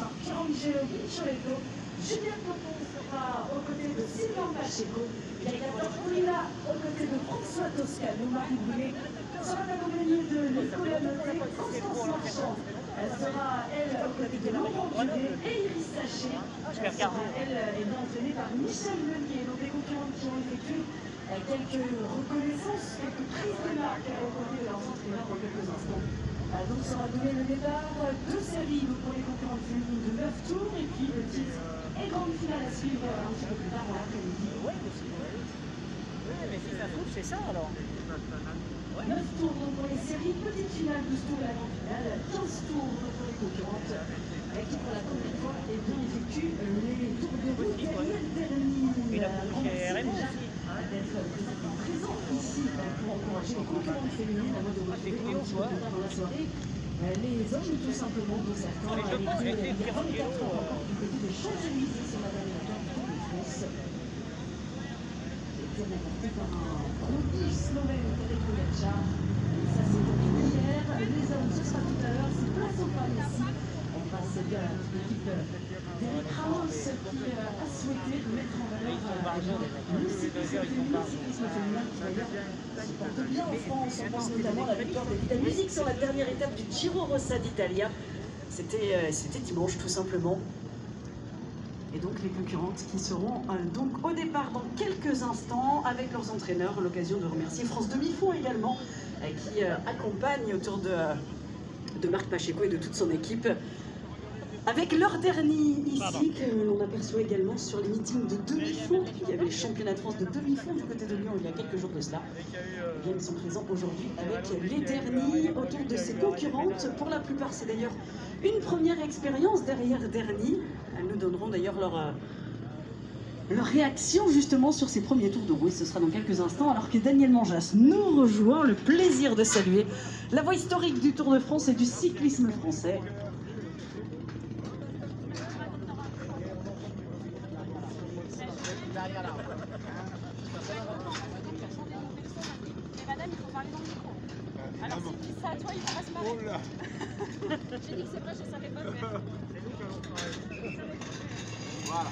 Martin, Pierangelo Vincoletto, Julien Popon sera aux côtés de Sylvain Pacheco, Yaya Tortorella aux côtés de François Toscano, Marie Boulet sera accompagnée de Nicolas Notet, Constance Marchand. Elle sera, elle, aux côtés de Laurent Duré et Iris Sachet. Elle sera, elle, entraînée par Michel Meunier. Donc les concurrents qui ont effectué quelques reconnaissances, quelques prises de marque aux côtés de leurs entraîneurs dans quelques instants. Donc sera donné le départ, 2 séries donc pour les concurrentes féminines de 9 tours et puis le titre et grande finale à suivre un petit peu plus tard dans l'après-midi. Oui, mais si ça trouve, c'est ça alors. 9 tours donc pour les séries, petite finale, 12 tours et la grande finale, 15 tours donc pour les concurrentes qui pour la première fois effectuent les tours de route derrière dernier. Et la Raymond aussi. D'être présent ici pour encourager les concurrentes féminines avant de retrouver un petit peu plus tard dans la soirée les hommes tout simplement de certains. Il y a 24 heures encore du côté des Champs-Élysées sur la dernière étape du Tour de France. Et bien remporté par un rookie slovène, Tadej Pogačar. Et ça c'est terminé hier. Les hommes ce sera tout à l'heure, c'est place aux femmes ici. On passe bien à l'équipe d'Eric Ramos qui a souhaité mettre en valeur le cyclisme féminin qui d'ailleurs se porte bien en France. On pense notamment à la victoire d'Evita Music sur la dernière étape du Giro Rossa d'Italia. C'était dimanche tout simplement. Et donc les concurrentes qui seront donc au départ dans quelques instants avec leurs entraîneurs. L'occasion de remercier France Demi-Fond également qui accompagne autour de Marc Pacheco et de toute son équipe. Avec leur dernier ici, que l'on aperçoit également sur les meetings de demi-fond. Il y avait les championnats de France de demi-fond du côté de Lyon il y a quelques jours de cela. Et bien, ils sont présents aujourd'hui avec les derniers autour de ces concurrentes. Pour la plupart, c'est d'ailleurs une première expérience derrière dernier. Elles nous donneront d'ailleurs leur réaction justement sur ces premiers tours de roue. Et ce sera dans quelques instants alors que Daniel Manjas nous rejoint. Le plaisir de saluer la voix historique du Tour de France et du cyclisme français. Madame, il faut parler dans le micro. Alors si tu dis ça à toi, il va pas se marrer. Oh là. J'ai dit que c'est vrai, je savais pas faire. Voilà.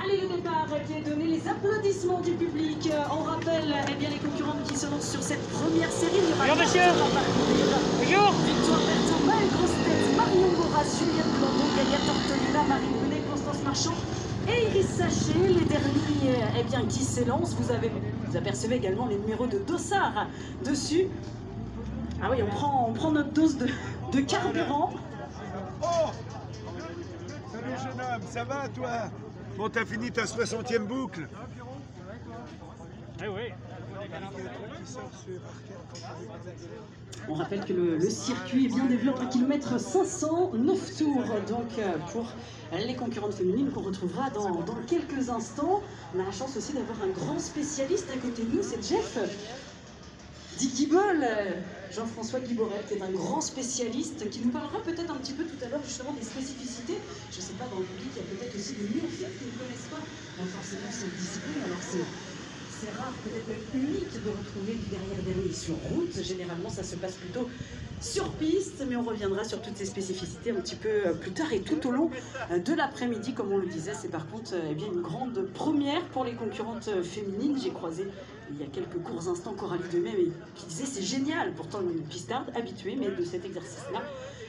Allez, le départ qui est donné, les applaudissements du public. On rappelle bien, les concurrentes qui se lancent sur cette première série. Bonjour monsieur. Bonjour. Victoire Bertrand, Maëlle Grossetête, Marion Boras, Juliette Blandon, Yaya Tortorella, Marie Boulet, Constance Marchand et Iris Sachet. Les derniers qui s'élancent. Vous apercevez également les numéros de Dossard dessus. Ah oui, on prend notre dose de carburant. Oh! Salut jeune homme, ça va toi? Bon, t'as fini ta 60e boucle. Eh oui. On rappelle que le circuit est bien développé, 1 km 500, 9 tours donc pour les concurrentes féminines qu'on retrouvera dans quelques instants. On a la chance aussi d'avoir un grand spécialiste à côté de nous, c'est Jeff Guibol, Jean-François Guiborel, qui est un grand spécialiste, qui nous parlera peut-être un petit peu tout à l'heure justement des spécificités. Je ne sais pas, dans le public, il y a peut-être aussi des néophytes qui ne connaissent pas forcément cette discipline. Alors c'est rare, peut-être même unique, de retrouver du derrière sur route. Généralement, ça se passe plutôt sur piste, mais on reviendra sur toutes ces spécificités un petit peu plus tard et tout au long de l'après-midi. Comme on le disait, c'est par contre une grande première pour les concurrentes féminines. J'ai croisé il y a quelques courts instants Coralie Demey qui disait c'est génial, pourtant une pistarde habituée, mais de cet exercice-là.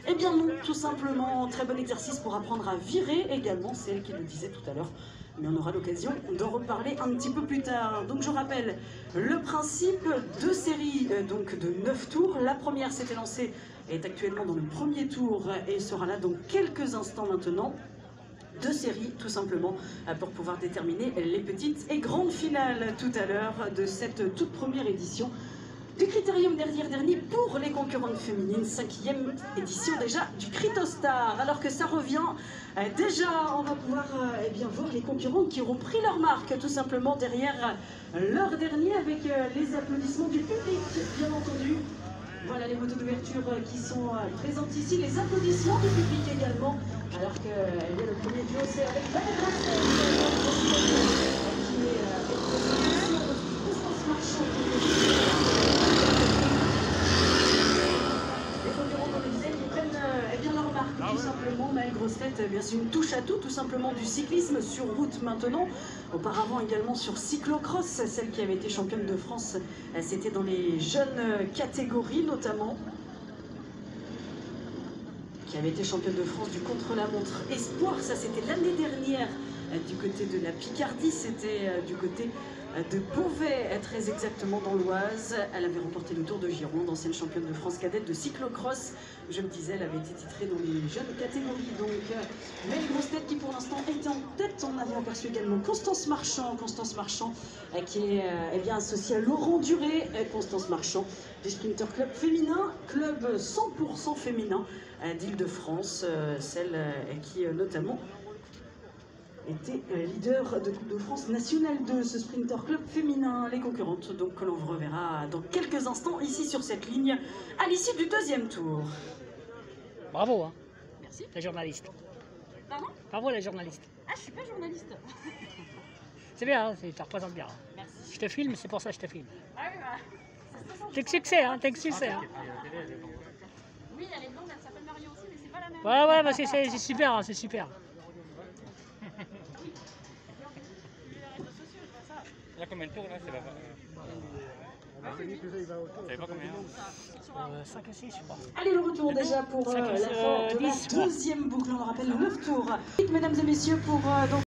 Eh bien non, tout simplement, très bon exercice pour apprendre à virer également, c'est elle qui le disait tout à l'heure. Mais on aura l'occasion d'en reparler un petit peu plus tard. Donc je rappelle le principe, 2 séries donc de 9 tours. La première s'était lancée, est actuellement dans le premier tour et sera là dans quelques instants maintenant. 2 séries tout simplement pour pouvoir déterminer les petites et grandes finales tout à l'heure de cette toute première édition du Critérium derrière dernier pour les concurrentes féminines, 5e édition déjà du Critostar. Alors que ça revient, déjà on va pouvoir voir les concurrentes qui auront pris leur marque tout simplement derrière leur dernier avec les applaudissements du public bien entendu. Voilà les motos d'ouverture qui sont présentes ici, les applaudissements du public également. Alors que le premier duo c'est avec Maëlle Grossetête qui est Constance Marchand. Les concurrents, comme je disais, qui prennent leur marque tout simplement. Maëlle grosses têtes, bien sûr, une touche à tout simplement du cyclisme sur route maintenant. Auparavant également sur cyclocross, celle qui avait été championne de France, c'était dans les jeunes catégories notamment. Qui avait été championne de France du contre-la-montre espoir, ça c'était l'année dernière du côté de la Picardie, c'était du côté de Beauvais, très exactement dans l'Oise. Elle avait remporté le Tour de Gironde, ancienne championne de France cadette de cyclocross. Je le disais, elle avait été titrée dans les jeunes catégories. Donc, mais les grosses têtes qui pour l'instant étaient en tête, on avait aperçu également Constance Marchand qui est bien associée à Laurent Duré. Constance Marchand du Sprinter Club féminin, club 100% féminin d'Île-de-France, celle qui notamment était leader de Coupe de France nationale de ce Sprinter Club féminin. Les concurrentes, donc, que l'on reverra dans quelques instants ici sur cette ligne à l'issue du deuxième tour. Bravo, hein. Merci. La journaliste. Pardon? Bravo la journaliste. Ah, je suis pas journaliste. C'est bien, hein, ça représente bien. Merci. Je te filme, c'est pour ça que je te filme. Ah oui, bah, c'est ça. T'es que succès, hein, t'es que succès. Hein. Oui, elle est blonde, elle s'appelle Mario aussi, mais c'est pas la même. Ouais, bah c'est super, hein, c'est super. Là, combien de tours là? C'est pas. C'est pas combien? 5 et 6, je crois. Allez, le retour déjà pour la fin de la deuxième boucle. On le rappelle, 9 tours. Mesdames et messieurs, pour donc